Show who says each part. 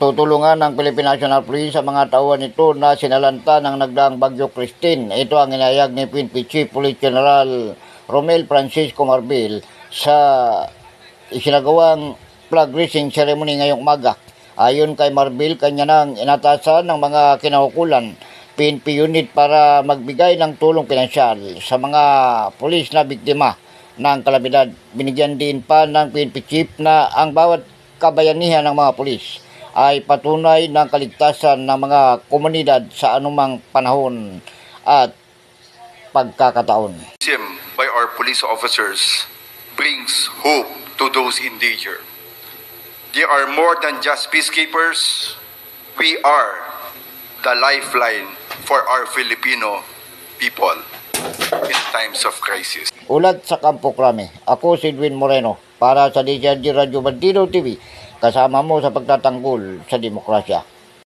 Speaker 1: Tutulungan ng Philippine National Police sa mga tauhan nito na sinalanta ng nagdaang Bagyo Christine. Ito ang inayag ni PNP Chief Police General Romel Francisco Marbil sa isinagawang flag raising ceremony ngayong umaga. Ayon kay Marbil, kanya nang inatasan ng mga kinaukulan PNP unit para magbigay ng tulong pinansyal sa mga pulis na biktima ng kalamidad. Binigyan din pa ng PNP Chief na ang bawat kabayanihan ng mga pulis ay patunay ng kaligtasan ng mga komunidad sa anumang panahon at pagkakataon.
Speaker 2: By our police officers brings hope to those in danger. They are more than just peacekeepers. We are the lifeline for our Filipino people in times of crisis.
Speaker 1: Ulat sa Kampo Krame, ako si Edwin Moreno para sa DZRH Radio Bandido TV, kasama mo sa pagtatanggol sa demokrasya.